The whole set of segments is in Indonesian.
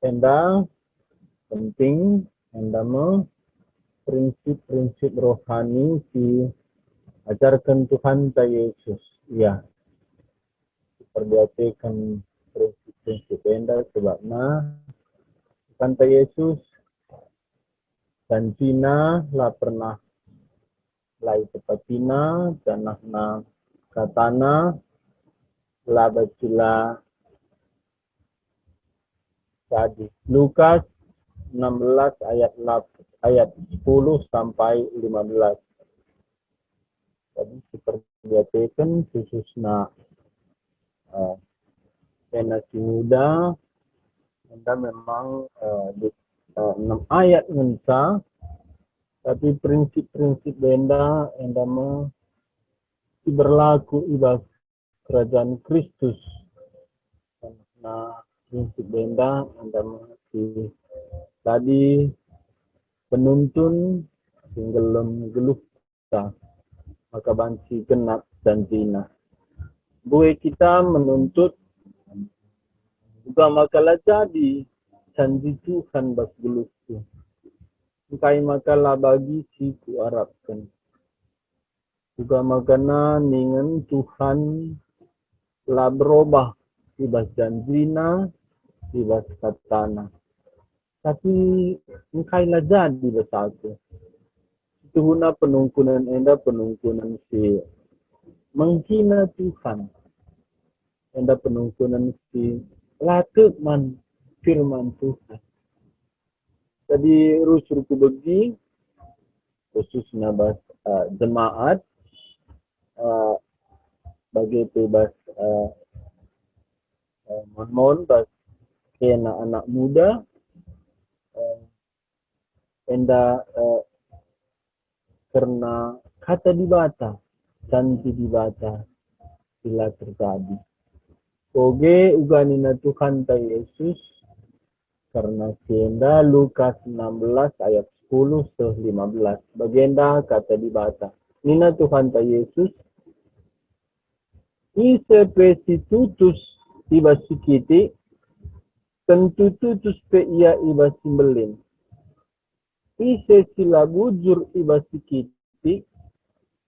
Enda penting enda prinsip-prinsip rohani diajarkan Tuhan ta Yesus. Ya, perhatikan prinsip-prinsip enda sebabnya Tuhan ta Yesus janjina lah pernah lai tepatina janah na katana lah bacila tadi. Lukas 16 ayat 10 sampai 15. Jadi diperhatikan khususnya generasi muda, anda memang di 6 ayat ngensa, tapi prinsip-prinsip anda mau berlaku ibas kerajaan Kristus. Nah, prinsip anda masih tadi penuntun singgelem geluh maka banci genap janjina. Bue kita menuntut juga makalah jadi janji Tuhan bas geluh tu. Kai makalah bagi si ku harapkan. Juga makana ningen Tuhan lah berubah ibas janjina, ibas katana. Tapi engkai lah jadi bersatu. Itu guna penungkunan enda penungkunan si menghina Tuhan. Enda penungkunan si latut man firman Tuhan. Jadi rusurku begi khususnya bas jemaat bagi bebas mohon bas kena anak muda enda karena kata dibata, janji dibata, bila terjadi. Oge uganina Tuhan ta Yesus, karena sienda Lukas 16 ayat 10 ke 15. Bagenda kata dibata. Nina Tuhan ta Yesus, ise pesitutus iba sikiti, tentu tutus pe ia iba simbelin. Ise sila bujur iba sikiti,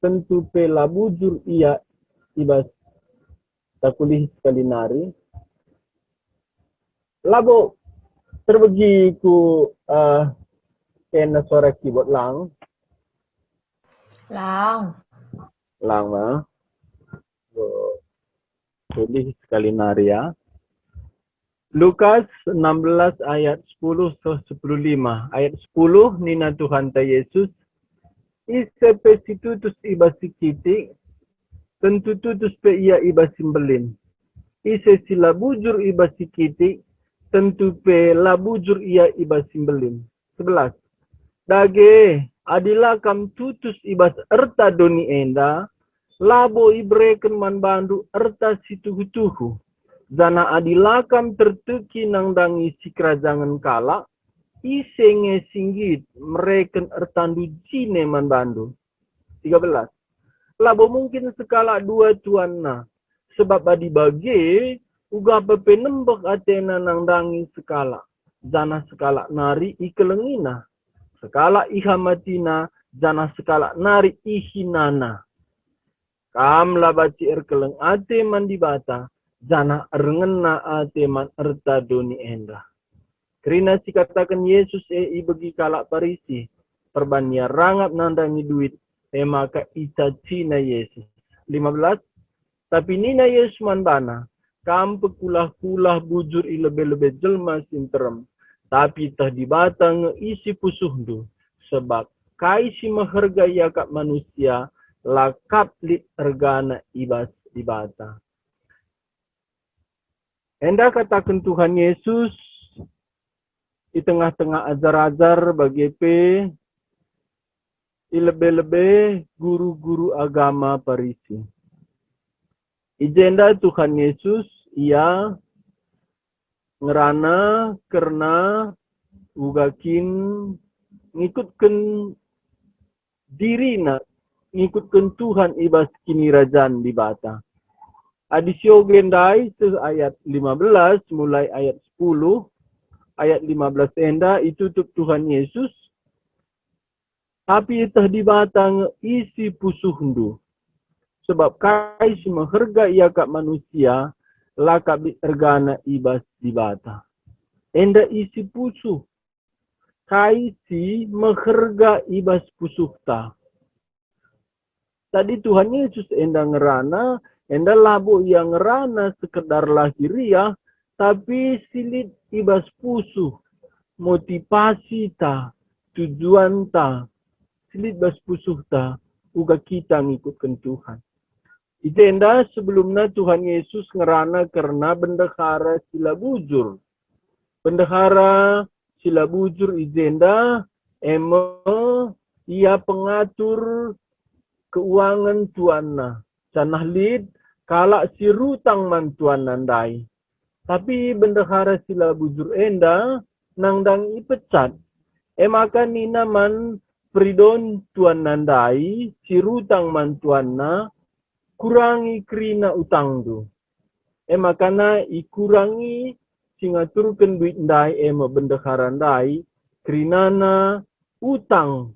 tentu pe la bujur ia iba takulih sekali nari. Labo terbagi ku kena suara keyboard lang. Lang. Lang ma. Tulis sekali nari ya. Lukas 16 ayat 10 ke 15. Ayat 10 nina Tuhan ta Yesus. Ise pesitutus iba sikiti, tentu tutus pe ia iba simbelin. Ise sila bujur iba sikiti, tentu pe la bujur ia iba simbelin. 11. Dage adila kam tutus ibas erta doni enda, labo ibreken man bandu erta situhu-tuhu. Zana adilakam tertuki nang dangi si kerajaan kala, isenge singgit mereken ertandu jine man bandu. 13. Labo mungkin sekala dua tuanna, sebab adi bagi uga pepenembek atena nang dangi sekala. Zana sekala nari ikelengina, sekala ihamatina, zana sekala nari ihinana. Kam labaci erkeleng ate man dibata, jana erngena ate man erta doni enda. Kerina si katakan Yesus ibegi kalak parisi, perbania rangap nandangi duit, maka ita cina Yesus. 15. Tapi nina Yesus man bana, kam pekulah-kulah bujur ilebe-lebe jelma sinterem, tapi tah dibata ngeisi pusuhdu, sebab kai si menghargai akak manusia, lakap lit ergana ibas dibata. Enda katakan Tuhan Yesus di tengah-tengah ajar-ajar bagi ilebe-lebe guru-guru agama Parisi. Ijenda Tuhan Yesus ia ngerana karena ugakin ngikutkan dirina, ngikutkan Tuhan ibas kini rajaan di bata. Adisio gendai ayat 15 mulai ayat 10 ayat 15 enda itu Tuhan Yesus. Tapi itah di batang isi pusuh ndu. Sebab kai si mengharga ia kat manusia, lakak ergana ibas di bata. Enda isi pusuh. Kai si mengharga ibas pusuh ta. Tadi Tuhan Yesus enda ngerana, enda labu yang ngerana sekedar lahiria, tapi silit ibas pusuh. Motivasi ta, tujuan ta, silit bas pusuh ta, uga kita ngikutkan Tuhan. Itenda sebelumnya Tuhan Yesus ngerana karena bendahara sila bujur. Bendahara sila bujur itenda ia pengatur keuangan tuanna. Canah lid kalak si rutang man tuan nandai. Tapi bendahara sila bujur enda nangdang ipecat. Maka nina man pridon tuan nandai si rutang man tuanna kurangi kerina utang tu. Makana ikurangi singaturkan duit ndai bendahara ndai kerinana utang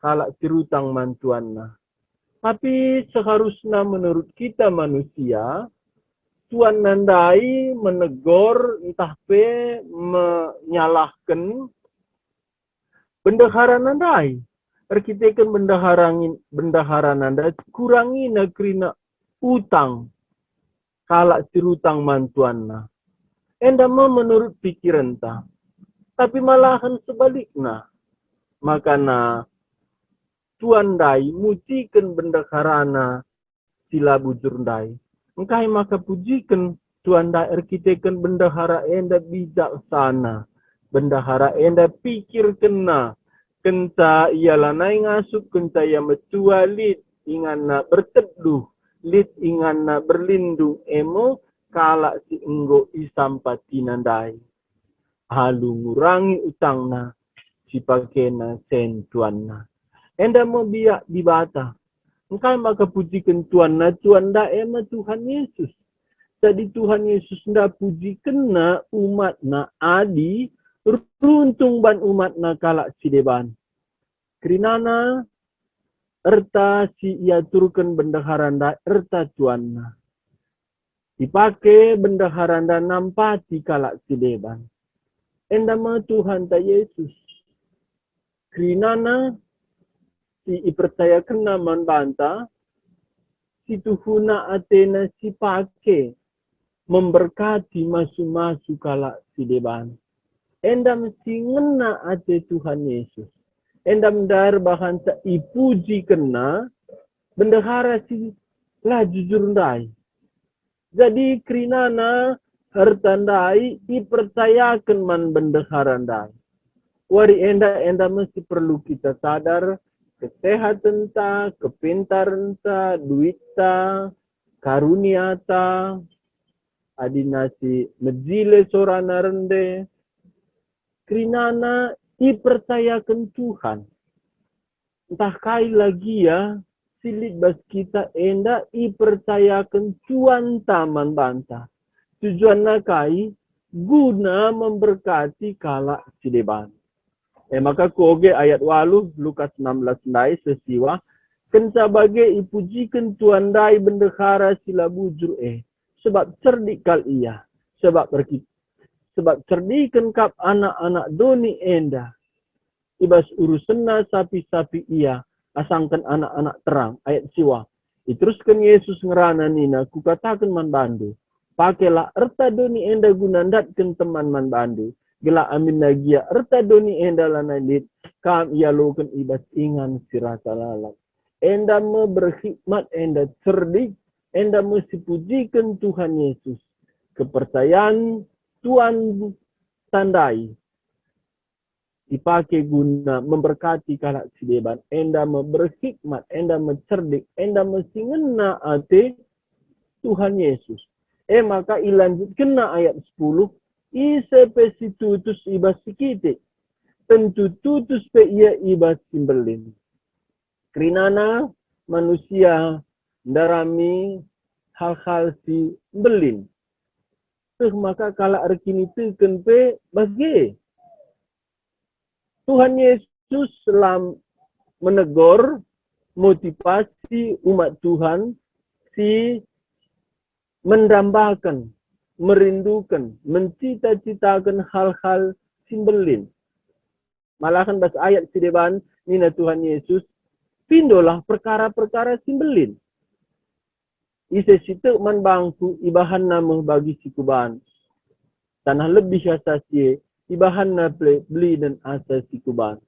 kalak tirutang mantuanna. Tapi seharusnya menurut kita manusia, tuan nandai menegur entah pe menyalahkan bendahara nandai. Arkitekan bendahara nanda kurangi negrina utang kalak tirutang mantuanna. Enda menurut pikiran ta. Tapi malahan sebaliknya. Makana tuan dai mujikan bendaharana sila bujur dai. Engkai maka pujikan tuan dai arkitekan bendahara enda bijaksana. Bendahara enda pikir kena. Kenta ialah naik ngasup, kenta ia metua lid, ingana berteduh, lid ingana berlindung, kalak si enggo isampati nandai. Halu ngurangi utangna, si pakena sentuanna. Enda mau biak di bata. Engkau maka pujikan tuanna, tuan da Tuhan Yesus. Jadi Tuhan Yesus nda pujikan na umatna adi, runtung ban umatna kalak si deban. Kerinana erta si ia turkan bendaharanda erta tuanna. Dipakai bendaharanda nampati kalak si deban. Endama Tuhan ta Yesus. Kerinana si ipercayakan naman banta si tuhuna atena si pake memberkati masu-masu kalak si deban. Endam si ngena ate Tuhan Yesus. Endam dar bahan sa ipuji kena bendahara si lah jujur ndai. Jadi kerinana hartandai ipercayakan man bendahara ndai. Wari enda mesti perlu kita sadar kesehatan ta, kepintaran ta, duit ta, karunia ta, adinasi mejile sorana rende. Kerinana dipercayakan Tuhan. Entah kai lagi ya, silit bas kita enda dipercayakan Tuhan taman banta. Tujuan nakai guna memberkati kalak sideban. Maka koge ayat 8 Lukas 16 dai sesiwa kenca bagai ipujikan Tuhan dai bendahara sila bujur sebab cerdik kal ia sebab cerdikan kap anak-anak doni enda ibas urusenna sapi-sapi ia asangkan anak-anak terang ayat siwa teruskan Yesus ngerana nina kukatakan man bandu pakailah erta doni enda gunandatkan teman man bandu gila amin nagia erta doni enda lanadit kam ia lokan ibas ingan sirata lalat enda me berkhidmat enda cerdik enda mesti pujikan Tuhan Yesus kepercayaan Tuhan tandai dipakai guna memberkati kalak sideban enda me berkhidmat enda me cerdik enda mesti ngena ate Tuhan Yesus maka ilanjut kena ayat 10 Isepe si tutus ibas sikiti. Tentu tutus pe ia ibas simbelin. Kerinana manusia darami hal-hal si belin. maka kala rekini teken pe bagi. Tuhan Yesus menegur motivasi umat Tuhan si mendambakan, merindukan, mencita-citakan hal-hal simbelin. Malahan bahasa ayat si depan nina Tuhan Yesus pindolah perkara-perkara simbelin. Ise situ man bangku ibahan nama bagi si kuban. Tanah lebih asasi ibahan na beli dan asasi kuban.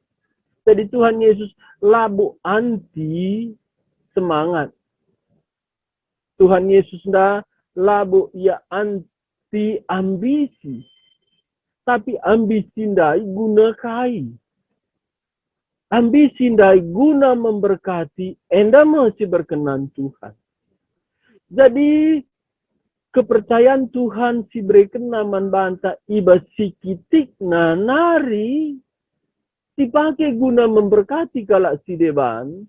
Jadi Tuhan Yesus labu anti semangat. Tuhan Yesus dah labu ia anti ambisi. Tapi ambisi ndai guna kai. Ambisi ndai guna memberkati, enda masih berkenan Tuhan. Jadi kepercayaan Tuhan si berikan naman banta iba sikitik na nari dipakai guna memberkati kalak si deban,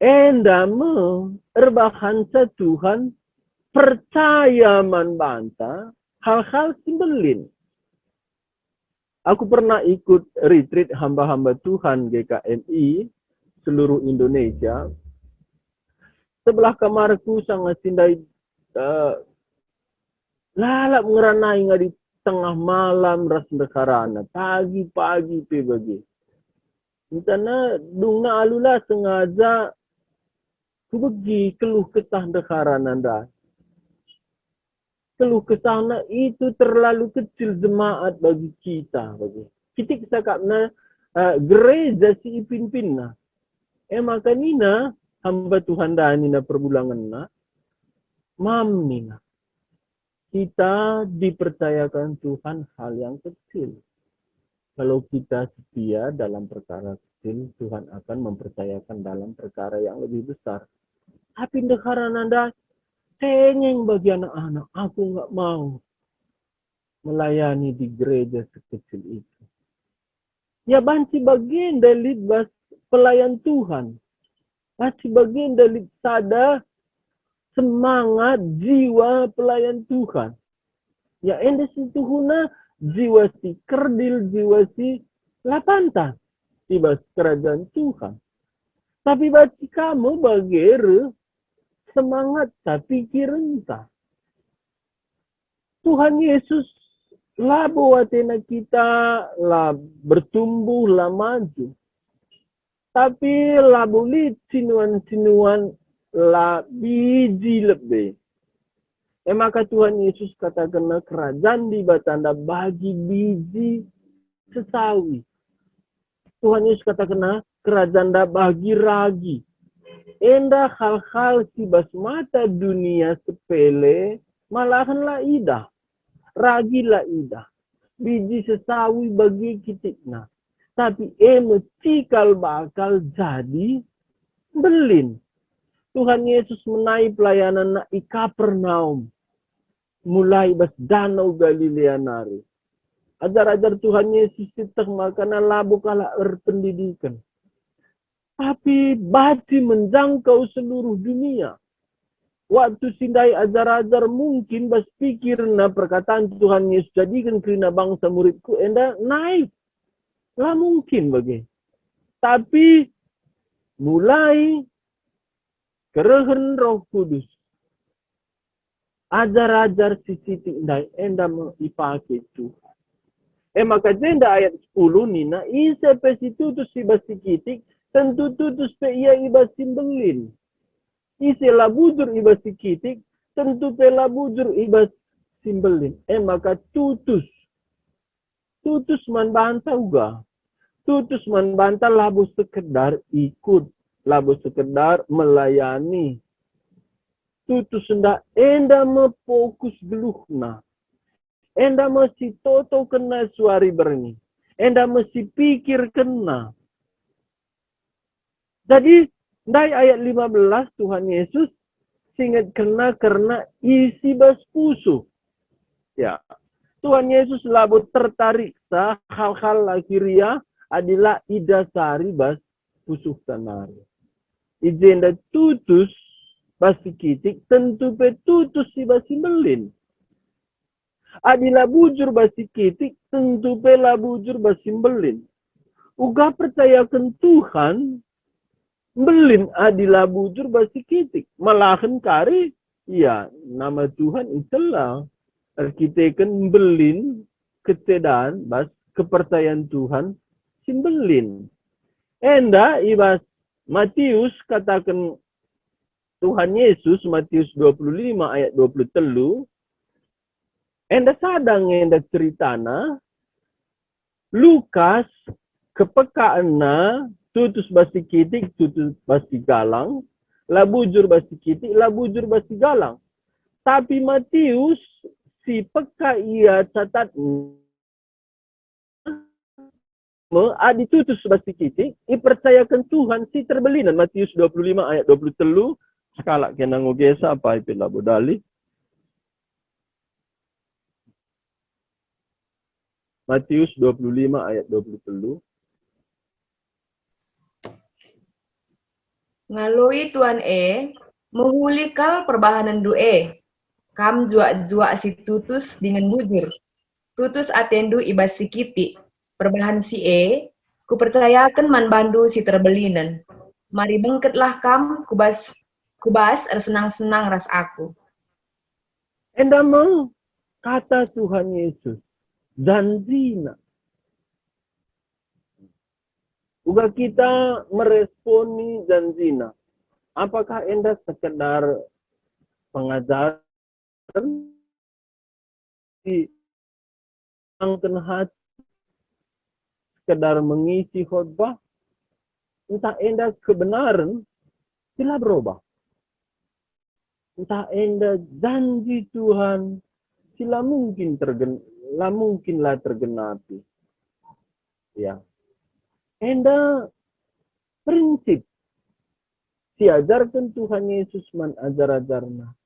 enda erbahan sa Tuhan percaya man banta hal-hal simbelin. Aku pernah ikut retreat hamba-hamba Tuhan GKMI seluruh Indonesia. Sebelah kamarku sangat sindai lalap ngeranai ngadi tengah malam ras dekarana pagi-pagi pe bagi. Intana dungna alula sengaja ku bagi keluh kesah dekarana anda. Keluh kesahna itu terlalu kecil jemaat bagi kita bagi. Kita sakapna gereja si ipin-pinna. Maka nina hamba Tuhan dah nina perbulangan na mam nina. Kita dipercayakan Tuhan hal yang kecil. Kalau kita setia dalam perkara kecil, Tuhan akan mempercayakan dalam perkara yang lebih besar. Tapi negara nanda cengeng bagi anak-anak. Aku nggak mau melayani di gereja sekecil itu. Ya banci bagian dari pelayan Tuhan. Banci bagian dari sada semangat jiwa pelayan Tuhan. Ya ende situ huna jiwa si kerdil, jiwa si lapanta. Tiba kerajaan Tuhan. Tapi baci kamu bager semangat tapi kirenta. Tuhan Yesus lah buatena kita lah bertumbuh lah maju. Tapi lah boleh sinuan-sinuan lah biji lebih. Maka Tuhan Yesus katakan kerajaan di batanda bagi biji sesawi. Tuhan Yesus katakan kerajaan dah bagi ragi. Enda hal-hal si basmata dunia sepele malahan lah idah. Ragi lah idah. Biji sesawi bagi kitikna. Tapi cikal bakal jadi belin. Tuhan Yesus menaik pelayanan na Kapernaum. Mulai bas danau Galilea nari. Ajar-ajar Tuhan Yesus itu makana labu kala pendidikan. Tapi bati menjangkau seluruh dunia. Waktu sindai ajar-ajar mungkin bas pikir na perkataan Tuhan Yesus jadikan kerina bangsa muridku enda naik. Lah mungkin bagi. Tapi mulai kerehen Roh Kudus. Ajar-ajar si Siti indai enda ipake Tuhan. Maka jenda ayat 10 nina isa pesitutus si basikitik tentu tutus pe ia iba simbelin. Isi labujur iba sikitik tentu pe labujur iba simbelin. Maka tutus. Tutus man banta uga. Tutus man banta labu sekedar ikut. Labu sekedar melayani. Tutus ndak enda fokus geluhna. Enda mesti toto kena suari berni. Enda mesti pikir kena. Jadi dari ayat 15 Tuhan Yesus singet kena karena isi bas pusu. Ya. Tuhan Yesus labu tertarik sa hal-hal lahiria adalah idasari bas pusuh tanari. Ijenda tutus basi kitik tentu pe tutus si basi belin. Adila bujur basi kitik, tentu pela bujur basi belin. Uga percayakan Tuhan, belin adila bujur basi kitik. Malahan kari, ya nama Tuhan itulah. Kita kan belin ketedaan bas kepercayaan Tuhan simbelin. Enda ibas Matius katakan Tuhan Yesus Matius 25 ayat 23. Enda sadang enda ceritana Lukas kepekaana tutus basi kitik tutus basi galang, labujur basi kitik labujur basi galang. Tapi Matius si peka ia catat adi tutus basi kitik ipercayakan Tuhan si terbelinan. Matius 25 ayat 23 skala kena ngogesa apa ipila bodali. Matius 25 ayat 23. Ngalui Tuhan menghulikal perbahanan due. Kam jua-jua si tutus dengan bujur. Tutus atendu ibas si kiti. Perbahan si ku percayakan man bandu si terbelinan. Mari bengketlah kam kubas senang-senang ras aku. Endamang kata Tuhan Yesus janjina. Uga kita meresponi janjina. Apakah enda sekedar pengajaran di hati, sekedar mengisi khotbah, entah enda kebenaran sila berubah. Entah enda janji Tuhan sila mungkinlah tergenapi. Ya. Enda prinsip diajarkan Tuhan Yesus man ajar-ajarna.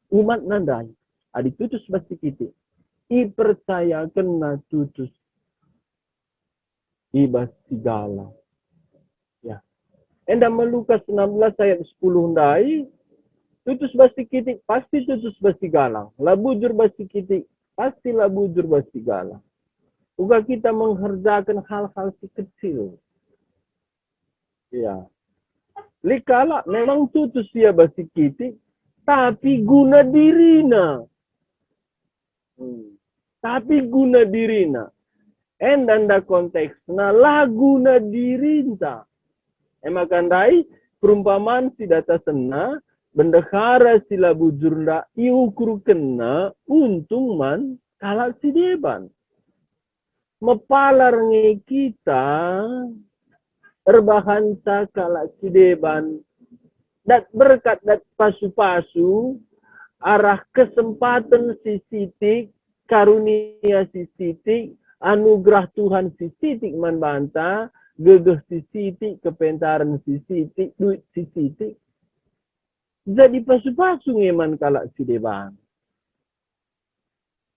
Umat nandai adi tutus basi kiti. Ipercayakan na tutus ibas segala. Ya. Enda Lukas 16 ayat 10 ndai tutus basi kiti pasti tutus basi galang. Labujur basi kiti pasti labujur basi galang. Uga kita mengerjakan hal-hal si kecil. Ya. Likala memang tutus dia basi kiti, tapi guna dirina. Tapi guna dirina. Endanda konteksna lah guna dirinta. Emakandai perumpamaan si data sena, bendahara sila bujurna iukur kena untung man kalak si deban. Mepalar nge kita erbahansa kalak si deban dat berkat dat pasu-pasu arah kesempatan si sitik karunia si sitik anugerah Tuhan si sitik man banta gegeh si sitik kepentaran si sitik duit si sitik jadi pasu-pasu ngeman kalak si deban.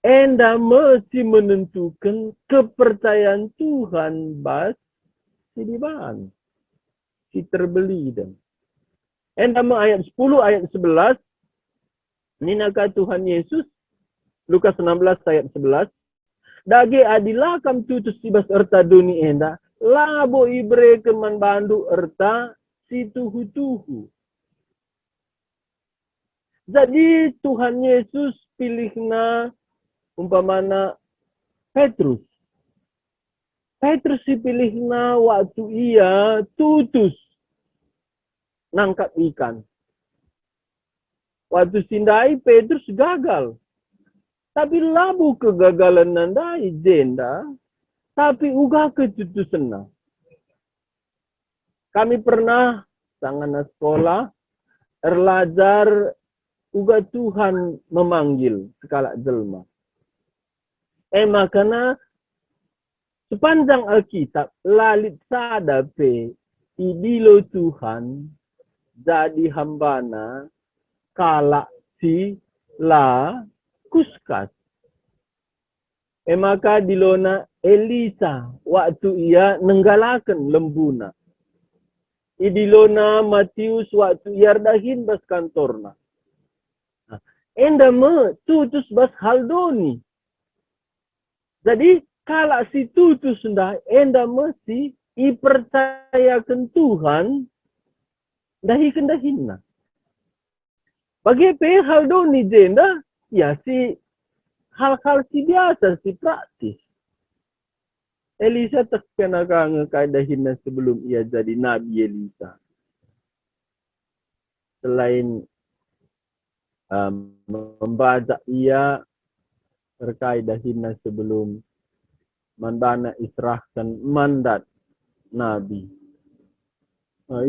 Enda mesti menentukan kepercayaan Tuhan bas si deban. Si terbeli dan. Enda ayat 10 ayat 11 ninaka Tuhan Yesus Lukas 16 ayat 11 dage adilakam tutus sibas erta duni enda labo ibre keman bandu erta si tuhu-tuhu. Jadi Tuhan Yesus pilihna umpamana Petrus. Petrus dipilihna waktu ia tutus nangkap ikan. Waktu sindai Petrus gagal. Tapi labu kegagalan nandai jenda. Tapi uga ketutusena. Kami pernah sangat sekolah erlajar uga Tuhan memanggil sekala jelma. Makana sepanjang Alkitab lalit sadape idilo Tuhan jadi hambana kalak si la kuskas. Maka dilona Elisa waktu ia nenggalakan lembuna. Idilona Matius waktu ia dahin bas kantorna. enda me tutus bas haldoni. Jadi kalau si tutus ndah enda mesti ipercayakan Tuhan dahi kendahinna. Bagi haldoni jenda ya si hal-hal si biasa si praktis. Elisa terkena kadahinna sebelum ia jadi Nabi Elisa. Selain membaca ia terkait dahinna sebelum mandana israhkan mandat Nabi.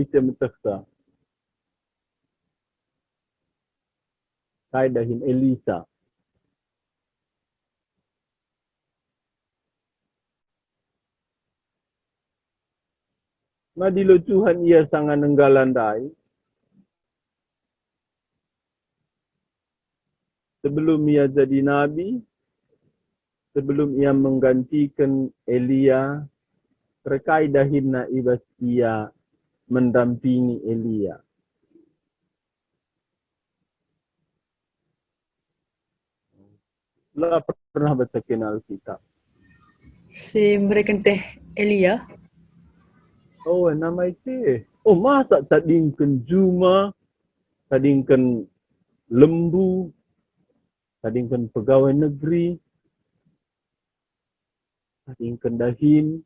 Itu meteksa. Kaidahin Elisa. Madilo Tuhan ia sangat nenggalandai. Sebelum ia jadi Nabi, sebelum ia menggantikan Elia, terkait dahinna ibas ia mendampingi Elia. Lah pernah baca kenal Alkitab. Si mereka teh Elia. Oh, nama itu. Oh, masa tadingkan Juma, tadingkan lembu, tadingkan pegawai negeri, tadingkan dahin,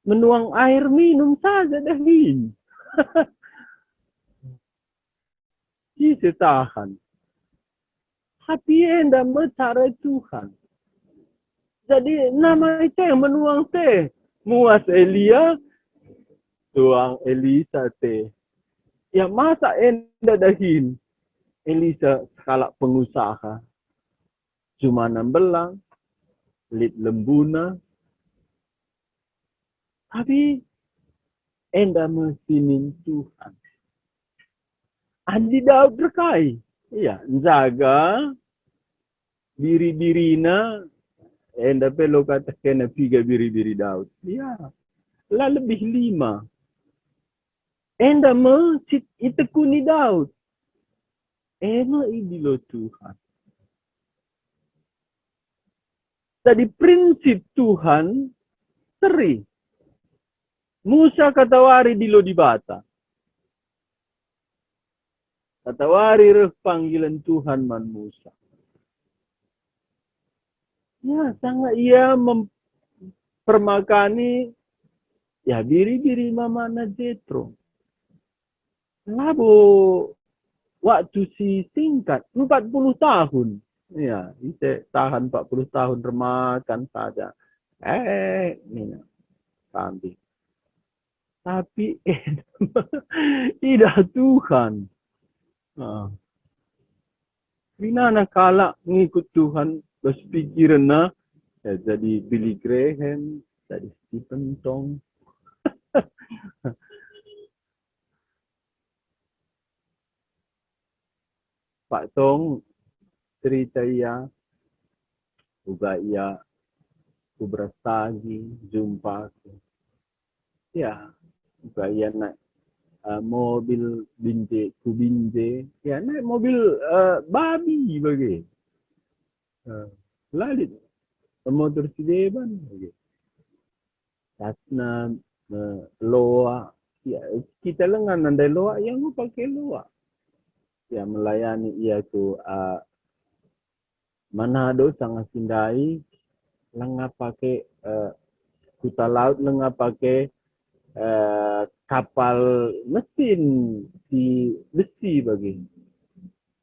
menuang air minum saja dahin. Kita tahan. Tapi enda mencari Tuhan. Jadi nama itu yang menuang teh. Muas Elia, tuang Elisa teh. Ya masa enda dahin. Elisa skala pengusaha. Cuma 16. Lit lembuna. Tapi enda mesinin Tuhan. Andi Daud rekai. Iya, jaga biri-birina. Enda pelo kata kena piga biri-biri Daud. Iya. Lah lebih 5. Enda me itekuni Daud. Ena idilo Tuhan. Tadi prinsip Tuhan seri. Musa katawari dilo di bata. Katawari ref panggilan Tuhan man Musa. Ya, sangat ia mempermakani ya biri-biri mamana Jetro. Labo waktu si singkat 40 tahun. Ya, bisa tahan 40 tahun remakan saja. Ini kambing. Tapi tidak Tuhan. Minana kala ngikut Tuhan berpikiran ya jadi Billy Graham, jadi Stephen Tong. Pak Tong cerita ia, juga ia kuberastagi, jumpa aku. Ya, juga ia naik mobil kubinje, ya naik mobil babi bagi. Lalu motor sideban bagi. Tasna loa, ya kita lengan andai loa yang mau pakai loa. Ya melayani ia tu Manado sangat sindai lengah pakai kuta laut lengah pakai kapal mesin di besi bagi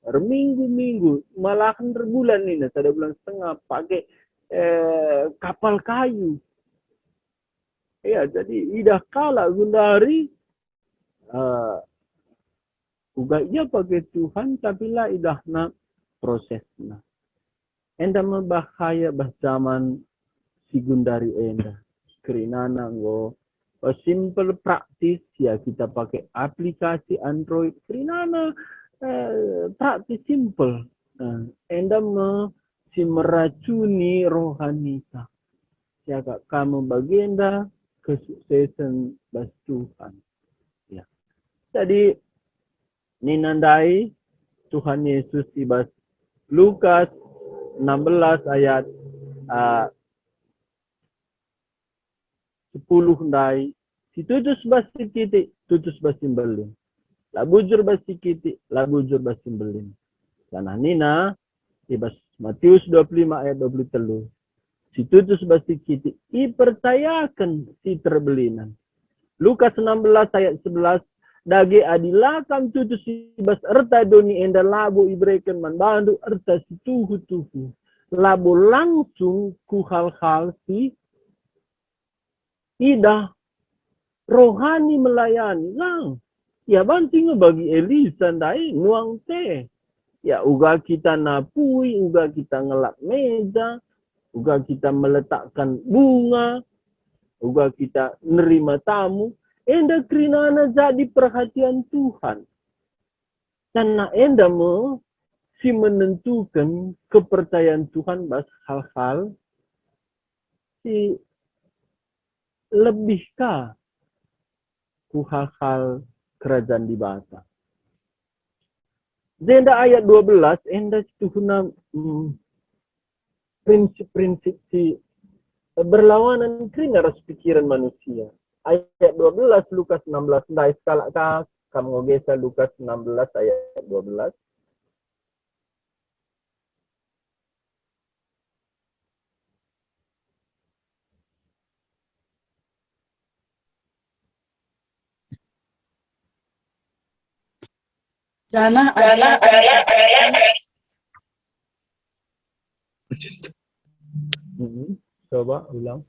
minggu-minggu malahan berbulan ini ada bulan setengah pakai kapal kayu. Ya jadi idah kala gundari uga ia pakai Tuhan tapi lah idah na prosesnya. Enda membahaya bah zaman si gundari enda. Kerinana ngo simple praktis ya kita pakai aplikasi Android. Kerinana praktis simple. Enda si meracuni rohanita. Ya kamu bagienda kesuksesan bas Tuhan. Ya. Jadi ninandai Tuhan Yesus ibas Lukas 16 ayat uh, 10 ndai. Si tutus basi kiti, tutus basi belin. La bujur basi kiti, la bujur basi belin. Sana nina, ibas Matius 25 ayat 23. Si tutus basi kiti, ipercayakan si terbelinan. Lukas 16 ayat 11. Dage adilakam tutus ibas erta doni enda labo ibreken man bandu erta si tuhu. Labo langsung ku hal-hal si ida rohani melayani lang. Ya banting bagi Elisa ndai nuang teh. Ya uga kita napui, uga kita ngelap meja, uga kita meletakkan bunga, uga kita nerima tamu. Enda krinana jadi perhatian Tuhan. Karena enda si menentukan kepercayaan Tuhan bas hal-hal si lebihkah ku hal-hal kerajaan di bata. Zenda ayat 12, enda tuhuna prinsip-prinsip si berlawanan keringaras pikiran manusia. Ayat 12 Lukas 16 ndai skala ka kamu ngogesa Lukas 16 ayat 12. Jana adalah Coba ulang.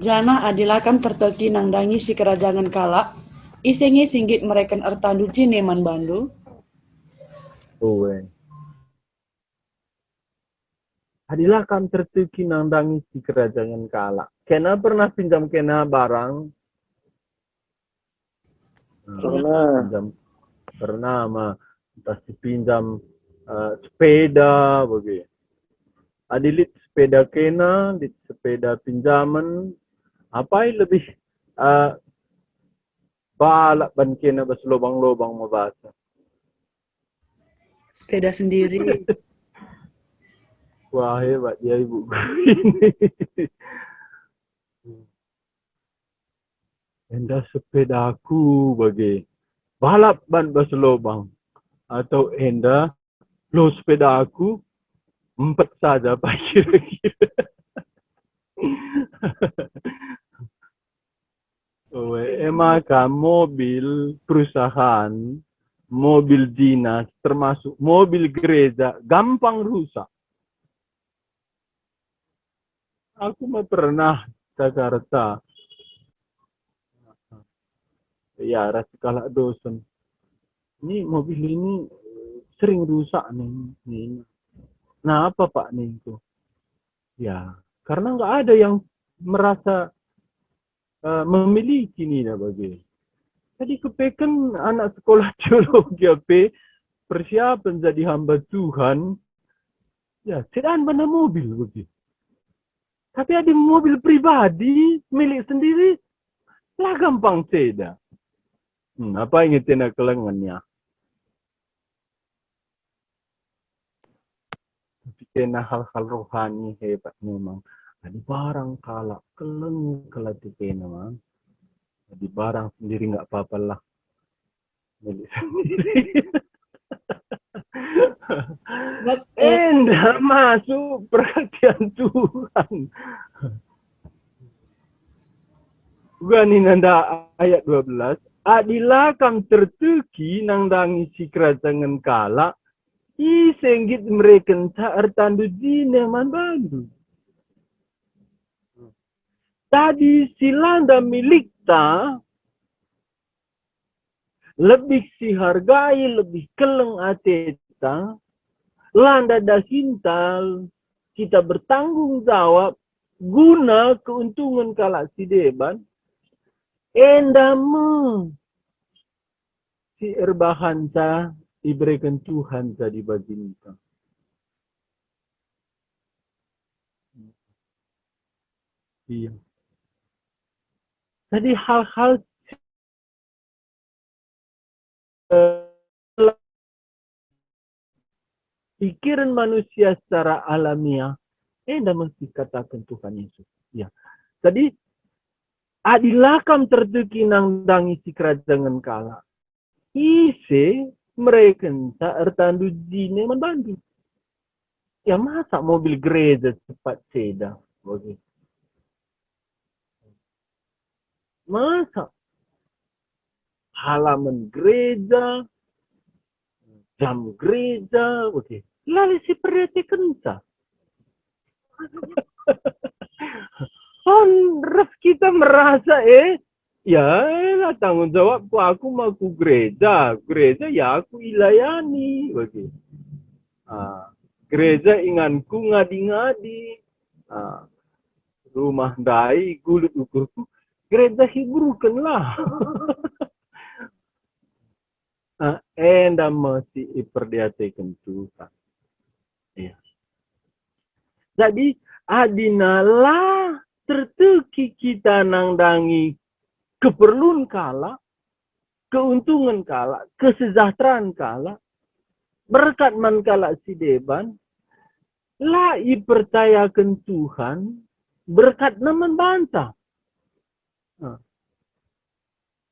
Jana adilakam tertoki nangdangi si kerajaan kala, isengi singgit mereka ertandu jineman bandu. Owe. Hadilah kam tertuki nandangi si kerajaan kala. Kena pernah pinjam kena barang? Pernah mah. Entah si pinjam sepeda begitu. Adilit sepeda kena, di sepeda pinjaman. Apa yang lebih balak ban kena bas lobang-lobang membahasa. Sepeda sendiri. Wah hebat ya ibu ini. Enda sepedaku bagi balap ban bas lobang. Atau enda lo sepeda aku empat saja pak kira-kira. Oh, emang mobil perusahaan, mobil dinas, termasuk mobil gereja, gampang rusak. Aku mah pernah Jakarta. Ya, rasa dosen. Ini mobil ini sering rusak nih. Nah, apa Pak nih itu? Ya, karena nggak ada yang merasa memiliki nih bagi. Tadi kepekan anak sekolah teologi apa persiapan jadi hamba Tuhan. Ya, sedang mana mobil begitu. Tapi ada mobil pribadi milik sendiri, lah gampang seda. Apa yang kita nak kelengannya? Tapi kena hal-hal rohani hebat memang. Ada barang kalak keleng kelati kena memang. Jadi barang sendiri nggak apa-apa lah. Milik sendiri. Endah masuk perhatian Tuhan. Gani nanda ayat 12. Adilah kam tertuki nang dangi si kerajaan kala. I senggit mereka ertandu jine man bandu. Tadi silanda milik ta lebih sihargai, lebih keleng ateta. Landa dahintal kita bertanggung jawab guna keuntungan kala si deban. Endamu si erbahan ta diberikan Tuhan tadi bagi kita. Iya. Jadi hal-hal pikiran manusia secara alamiah, enda mesti katakan Tuhan Yesus. Ya. Jadi, adilakam tertuki nang dangi si kerajaan kala. Ise mereka tak ertandu jine membantu. Ya masa mobil gereja cepat seda. Begitu. Masa halaman gereja, jam gereja, begitu. Lalu si perhati kenca. Terus kita merasa ya lah tanggung jawabku, aku mau ke gereja ya aku ilayani begitu. Gereja inganku ngadi-ngadi, rumah dai gulut ukurku, gereja hiburkan lah. Enda mesti iperdiatekan Tuhan. Ya. Jadi adinalah tertuki kita nang dangi keperluan kala, keuntungan kala, kesejahteraan kala, berkat man kala si deban, lah ipercayakan Tuhan, berkat naman bantah.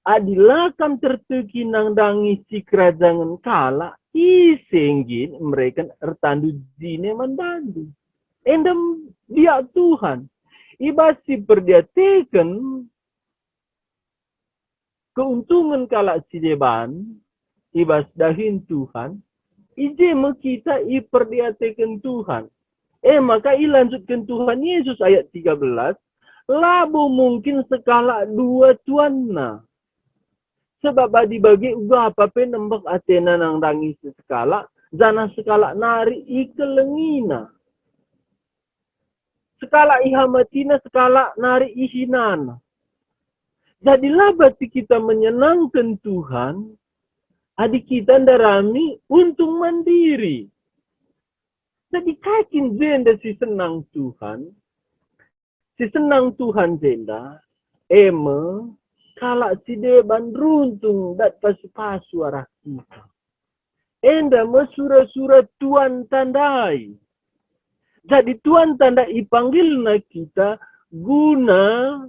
Adilah kam tertuki nang dangi si kerajaan kala, isenggin mereka ertandu jine mandandu. Endam dia Tuhan. Iba si perdiatekan keuntungan kala si deban, iba dahin Tuhan, ije kita iperdiatekan Tuhan. Maka ilanjutkan Tuhan Yesus ayat 13, labu mungkin sekala dua tuanna. Sebab dibagi uga apa-apa nembak atena nang dangi sekala, jana sekala nari ikelengina. Sekala ihamatina, sekala nari ihinana. Jadilah berarti kita menyenangkan Tuhan, adik kita ndarami untung mandiri. Jadi kakin jenda si senang Tuhan, jenda, kala si deban runtung dat pasu-pasu arah kita. Enda mesura-sura Tuhan tandai. Jadi Tuhan tanda ipanggil na kita guna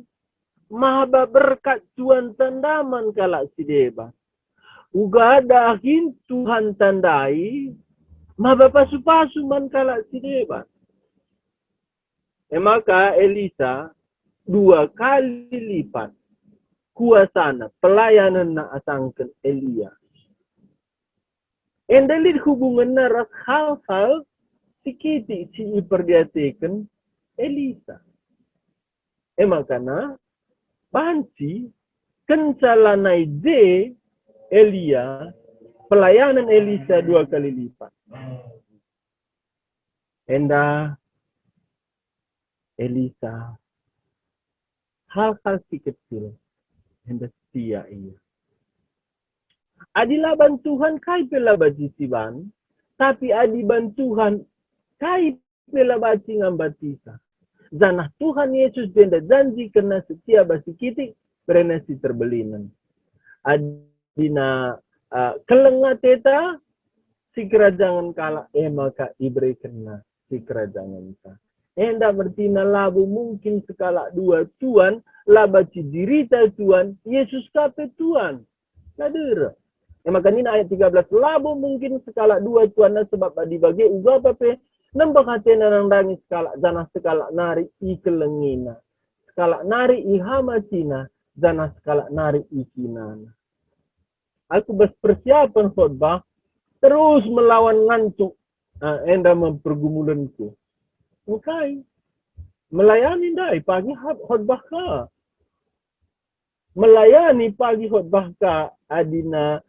mahaba berkat Tuhan tandaman kala si deban. Uga dahin Tuhan tandai mahaba pasu-pasu man kala si deban. Maka Elisa 2 kali lipat kuasana pelayanan na asangkan Elia. Endalit hubungan na ras hal-hal sikiti si iperdiatekan Elisa. Makana banci kencalanai Elia pelayanan Elisa 2 kali lipat. Enda Elisa hal-hal si kecil enda setia ia. Adilah bantuhan kai pela bajisiban, tapi adi bantuhan kai pela baci ngambatisa. Zanah Tuhan Yesus jenda janji kena setia basi kitik perena si terbelinan. Adina kelengat teta si kerajaan kala maka ibre kena si kerajaan ta. Enda bertina labu mungkin sekala dua Tuhan, laba dirita Tuhan, Yesus kape Tuhan. Nadera. Maka ini ayat 13, labu mungkin sekala dua Tuhan sebab dibagi uga pape, nambah hatena nang dangi sekala, janah sekala nari ikelengina. Sekala nari ihamatina, janah sekala nari ikinana. Aku berpersiapan khotbah, terus melawan ngantuk, enda mempergumulanku. Okay. Melayani dai pagi khotbah ka. Melayani pagi khotbah ka adina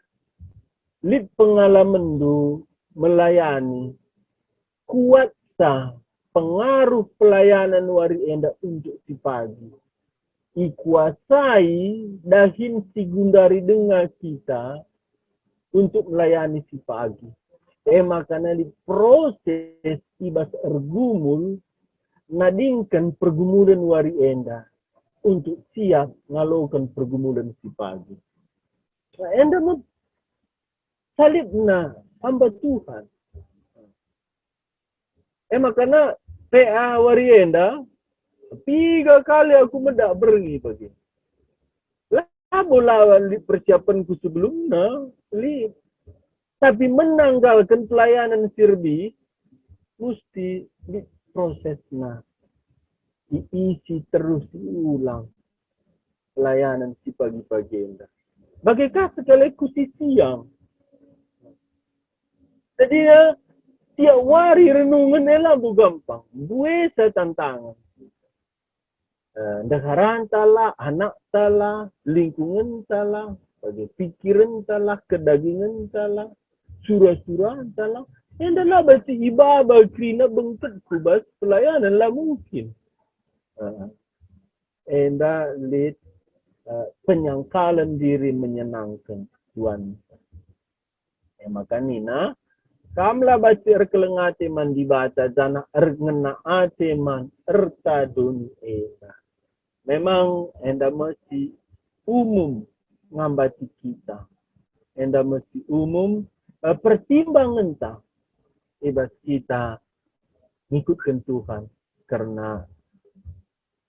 lip pengalaman du melayani kuat sah pengaruh pelayanan wari enda untuk si pagi. Ikuasai dahin si gundari dengar kita untuk melayani si pagi. Makanya di proses ibas ergumul nadingkan pergumulan wari enda untuk siap ngalokan pergumulan si pagi. Enda salibna hamba Tuhan. Makanya PA warienda 3 kali aku mendak pergi pagi. Lah bola persiapanku sebelumnya, tapi menanggalkan pelayanan sirbi mesti diprosesnya, diisi terus diulang pelayanan si pagi-pagi enda. Bagaikan sekali si siang. Jadi ya, tiap hari renungan elah bu gampang. Dua saya tantangan. Dekaran talah, anak talah, lingkungan talah, bagi pikiran talah, kedagingan talah, surah-surah talah. Yang dah baca ibadah, krina bengket kubas pelayanan lah mungkin. Enda lead penyangkalan diri menyenangkan Tuhan. Maka Nina, kamla baca erkelengate man dibaca jana erngena ate man ertadun eda. Memang enda mesti umum ngambati kita. Enda mesti umum pertimbangan ta ibas kita ngikutkan Tuhan karena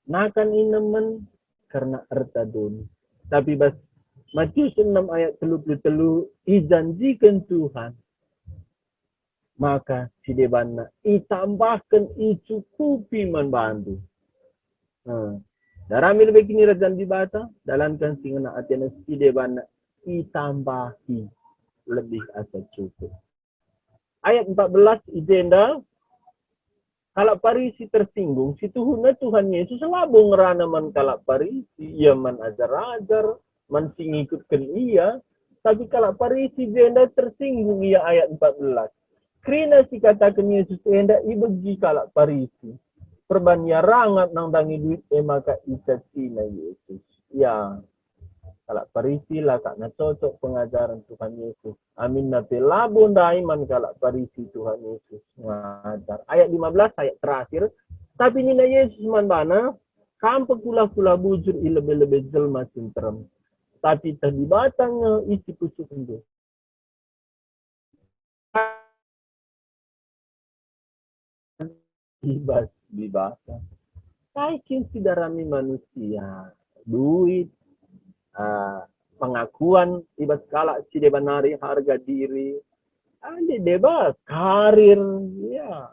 nakan inemen karena ertadun. Tapi bas Matius 6 ayat 33 ijanjikan Tuhan maka si debana itambahkan icukupi membantu. Darami lebih kini rajan dibata dalamkan singana atena si debana itambahi lebih asa cukup. Ayat 14 ijenda kalau parisi tersinggung, si Tuhan Yesus selalu ngerana man kalau parisi, ia man ajar-ajar, man singikutkan ia, tapi kalau parisi jenda tersinggung ia ayat 14. Krina si katakan Yesus enda ibegi kalau parisi. Perbanya rangat nang tangi duit maka isasina Yesus. Ya, kalau parisi lah kakna cocok pengajaran Tuhan Yesus. Amin nabi labun daiman kalau parisi Tuhan Yesus ngajar. Ayat 15 ayat terakhir. Tapi nina Yesus manbana kampe kula-kula bujur ilebe-lebe jelma sinterem. Tapi tadi batangnya isi pusuk itu. Dibasa. Kaikin si darami manusia. Duit. Pengakuan ibas kala si debanari harga diri ande debas karir ya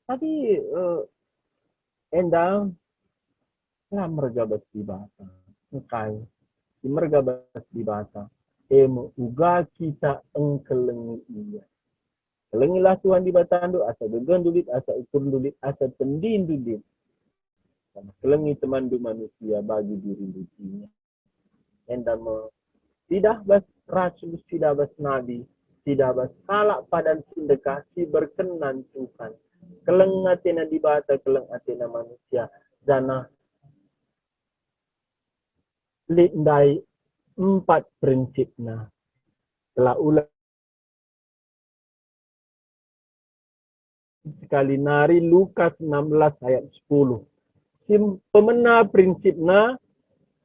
tapi endang lah merga bas di bata kai di merga bas di bata uga kita engkelengi iya kelengilah Tuhan di batandu asa gegan dulit asa ukur dulit asa pendin dulit sama kelengi temandu manusia bagi diri dirinya endam tidak bas rasul, tidak bas nabi, tidak bas kalak padan sindekah si berkenan Tuhan. Keleng atena dibata, keleng atena manusia. Dana lindai 4 prinsipnya. Telah ulang sekali nari Lukas 16 ayat 10. Pemena prinsipnya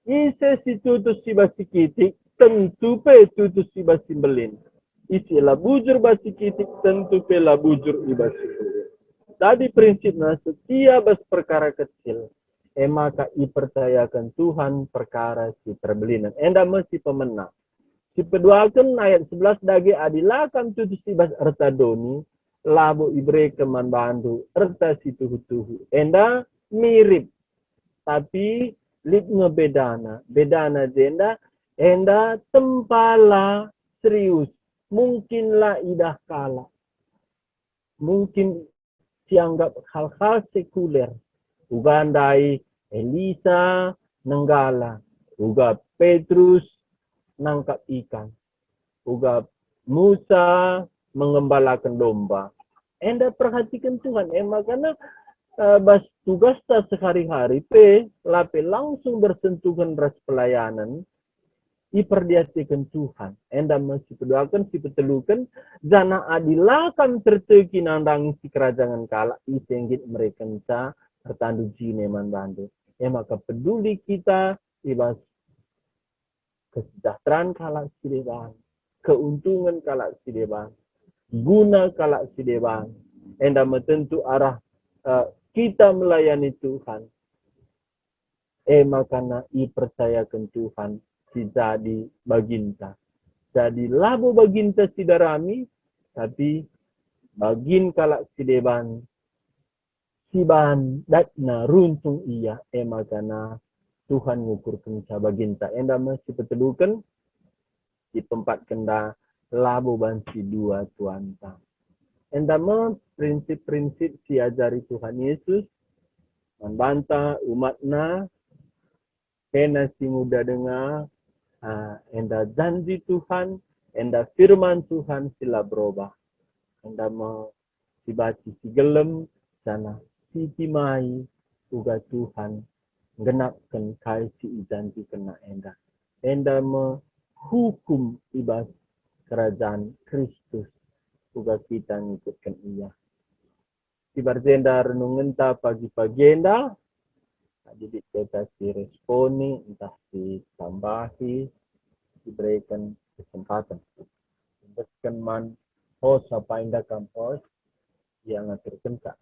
ise si tutus si basikitik tentu pe tutus si basimbelin. Isi lah bujur basikitik tentu pe lah bujur ibasimbelin. Tadi prinsipnya setiap perkara kecil. Maka ipercayakan Tuhan perkara si terbelinan. Enda mesti pemenang. Si peduakan ayat 11 dagi adilakan tutus si bas ertadoni. Labu ibre keman bandu erta si tuhu-tuhu. Enda mirip. Tapi lip bedana jenda enda tempala serius mungkinlah idah kala mungkin dianggap hal-hal sekuler ugandai Elisa nenggala uga Petrus nangkap ikan uga Musa mengembalakan domba enda perhatikan Tuhan makanya bas tugas tak sehari-hari lape langsung bersentuhan ras pelayanan iperdiasikan Tuhan enda masih berdoakan si petelukan jana adilakan terteki nandang si kerajaan kala isenggit mereka nca tertandu jine mandandu maka peduli kita ibas kesejahteraan kala si deban keuntungan kala si deban guna kala si deban enda tentu arah kita melayani Tuhan. Makana i percayakan Tuhan si jadi baginta. Jadi labo baginta si darami, tapi bagin kalak si deban si ban datna runtung iya makana Tuhan ngukur kenca baginta. Enda mesti petelukan di tempat kenda labo bansi dua tuanta. Enda prinsip-prinsip si ajari Tuhan Yesus membantah umatna pena si muda dengar enda janji Tuhan, enda firman Tuhan sila berubah. Enda mau dibaci si gelem sana si timai uga Tuhan genapkan kai si janji kena enda. Enda hukum ibas kerajaan Kristus uga kita ngikutkan ia. Ibarzenda renungenta pagi-pagi enda, jadi kita si responi, entah ditambahi, diberikan kesempatan. Beskan man host apa indah host yang ngaturkan kak.